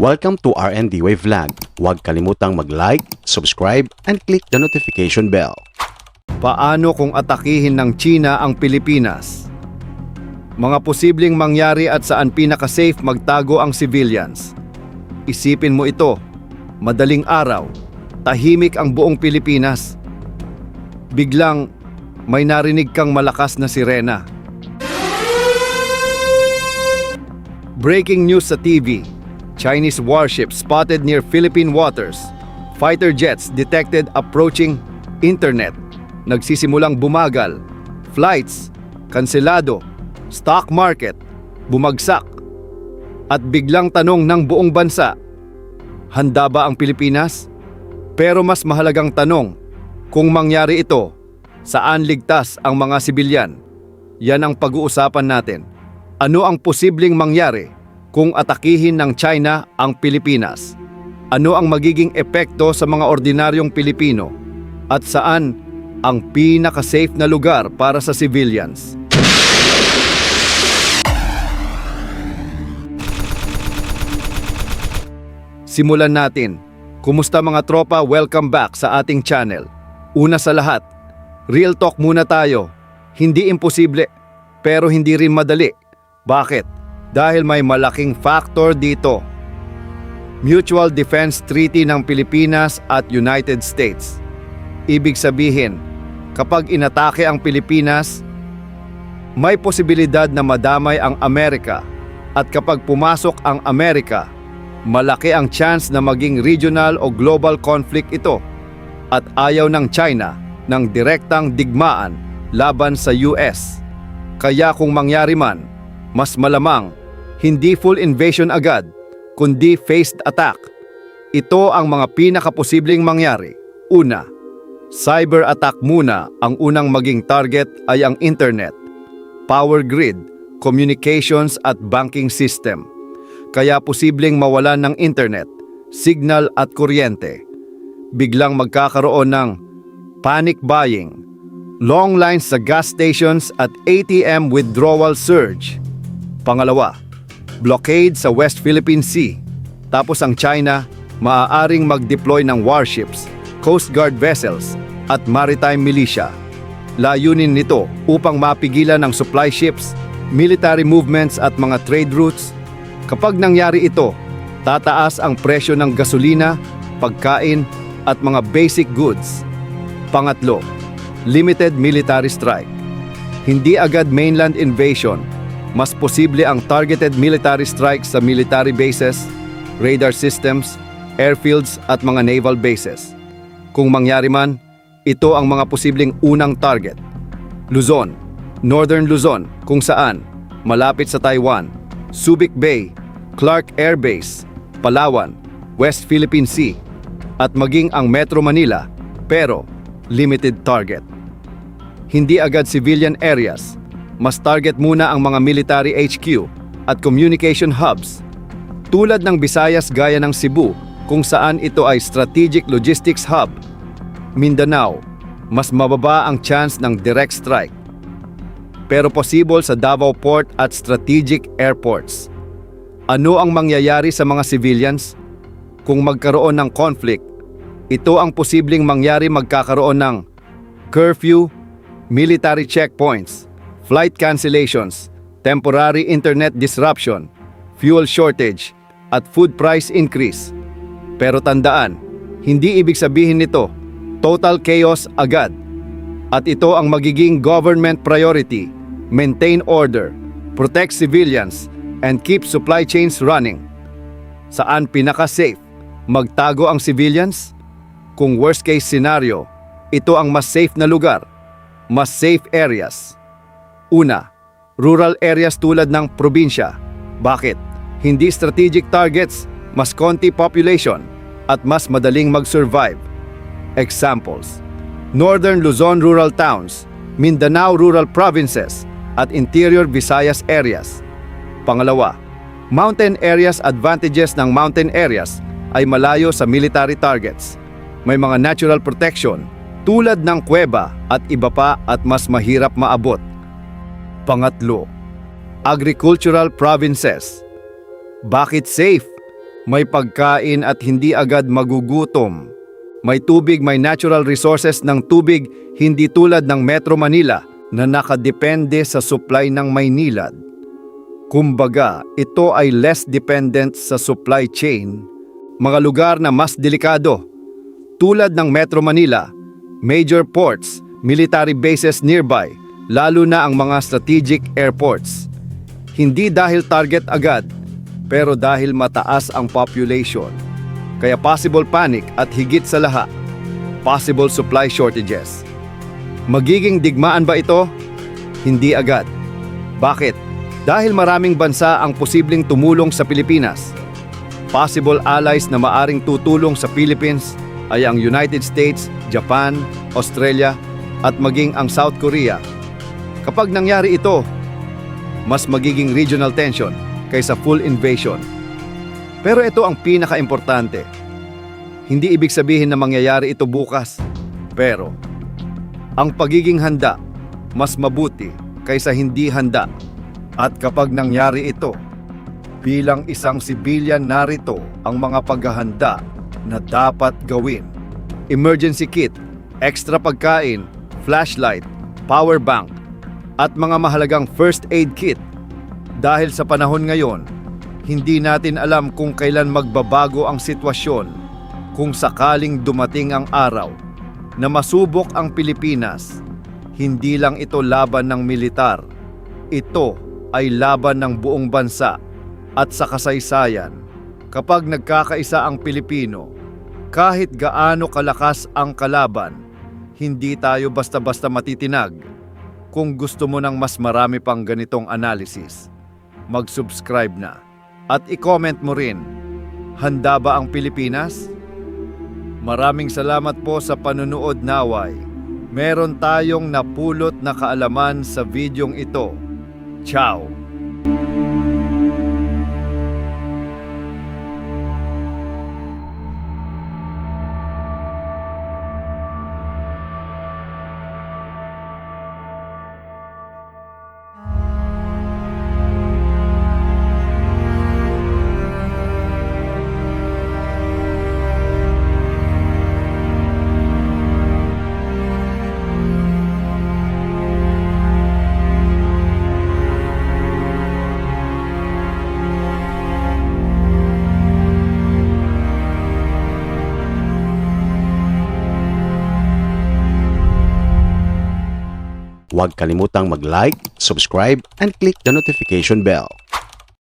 Welcome to RND Wave Vlog. Huwag kalimutang mag-like, subscribe, and click the notification bell. Paano kung atakihin ng China ang Pilipinas? Mga posibleng mangyari at saan pinaka-safe magtago ang civilians. Isipin mo ito, madaling araw, tahimik ang buong Pilipinas. Biglang may narinig kang malakas na sirena. Breaking news sa TV. Chinese warship spotted near Philippine waters. Fighter jets detected approaching internet. Nagsisimulang bumagal. Flights, kanselado. Stock market, bumagsak. At biglang tanong ng buong bansa, handa ba ang Pilipinas? Pero mas mahalagang tanong, kung mangyari ito, saan ligtas ang mga sibilyan? Yan ang pag-uusapan natin. Ano ang posibleng mangyari kung atakihin ng China ang Pilipinas? Ano ang magiging epekto sa mga ordinaryong Pilipino? At saan ang pinaka-safe na lugar para sa civilians? Simulan natin. Kumusta mga tropa? Welcome back sa ating channel. Una sa lahat, real talk muna tayo. Hindi imposible, pero hindi rin madali. Bakit? Dahil may malaking factor dito. Mutual Defense Treaty ng Pilipinas at United States. Ibig sabihin, kapag inatake ang Pilipinas, may posibilidad na madamay ang Amerika. At kapag pumasok ang Amerika, malaki ang chance na maging regional o global conflict ito. At ayaw ng China ng direktang digmaan laban sa US. Kaya kung mangyari man, mas malamang hindi full invasion agad, kundi phased attack. Ito ang mga pinakaposibleng mangyari. Una, cyber attack muna. Ang unang maging target ay ang internet, power grid, communications at banking system. Kaya posibleng mawalan ng internet, signal at kuryente. Biglang magkakaroon ng panic buying, long lines sa gas stations at ATM withdrawal surge. Pangalawa, blockade sa West Philippine Sea. Tapos ang China, maaaring mag-deploy ng warships, Coast Guard vessels, at maritime militia. Layunin nito upang mapigilan ng supply ships, military movements at mga trade routes. Kapag nangyari ito, tataas ang presyo ng gasolina, pagkain, at mga basic goods. Pangatlo, limited military strike. Hindi agad mainland invasion. Mas posible ang targeted military strikes sa military bases, radar systems, airfields at mga naval bases. Kung mangyari man, ito ang mga posibleng unang target. Luzon, Northern Luzon, kung saan, malapit sa Taiwan, Subic Bay, Clark Air Base, Palawan, West Philippine Sea, at maging ang Metro Manila, pero limited target. Hindi agad civilian areas. Mas target muna ang mga military HQ at communication hubs tulad ng Visayas gaya ng Cebu kung saan ito ay strategic logistics hub. Mindanao, mas mababa ang chance ng direct strike. Pero possible sa Davao Port at strategic airports. Ano ang mangyayari sa mga civilians? Kung magkaroon ng conflict, ito ang posibleng mangyari. Magkakaroon ng curfew, military checkpoints, flight cancellations, temporary internet disruption, fuel shortage, at food price increase. Pero tandaan, hindi ibig sabihin nito total chaos agad. At ito ang magiging government priority: maintain order, protect civilians, and keep supply chains running. Saan pinaka-safe magtago ang civilians? Kung worst case scenario, ito ang mas safe na lugar, mas safe areas. Una, rural areas tulad ng probinsya. Bakit? Hindi strategic targets, mas konti population, at mas madaling mag-survive. Examples: Northern Luzon rural towns, Mindanao rural provinces, at interior Visayas areas. Pangalawa, mountain areas. Advantages ng mountain areas ay malayo sa military targets. May mga natural protection tulad ng kuweba at iba pa at mas mahirap maabot. Pangatlo, agricultural provinces. Bakit safe? may pagkain at hindi agad magugutom. May tubig, may natural resources ng tubig, hindi tulad ng Metro Manila na nakadepende sa supply ng Maynilad. Kumbaga, ito ay less dependent sa supply chain. Mga lugar na mas delikado, tulad ng Metro Manila, major ports, military bases nearby, lalo na ang mga strategic airports. Hindi dahil target agad, pero dahil mataas ang population. Kaya possible panic at higit sa lahat, possible supply shortages. Magiging digmaan ba ito? Hindi agad. Bakit? Dahil maraming bansa ang posibleng tumulong sa Pilipinas. Possible allies na maaring tutulong sa Philippines ay ang United States, Japan, Australia, at maging ang South Korea. Kapag nangyari ito, mas magiging regional tension kaysa full invasion. Pero ito ang pinaka-importante. Hindi ibig sabihin na mangyayari ito bukas. Pero, ang pagiging handa, mas mabuti kaysa hindi handa. At kapag nangyari ito, bilang isang sibilyan narito ang mga paghahanda na dapat gawin. Emergency kit, extra pagkain, flashlight, power bank, at mga mahalagang first aid kit. Dahil sa panahon ngayon, hindi natin alam kung kailan magbabago ang sitwasyon, kung sakaling dumating ang araw na masubok ang Pilipinas. Hindi lang ito laban ng militar, ito ay laban ng buong bansa at sa kasaysayan. Kapag nagkakaisa ang Pilipino, kahit gaano kalakas ang kalaban, hindi tayo basta-basta matitinag. Kung gusto mo ng mas marami pang ganitong analysis, mag-subscribe na. At i-comment mo rin, handa ba ang Pilipinas? Maraming salamat po sa panunood naway. Meron tayong napulot na kaalaman sa videong ito. Ciao! Huwag kalimutang mag-like, subscribe, and click the notification bell.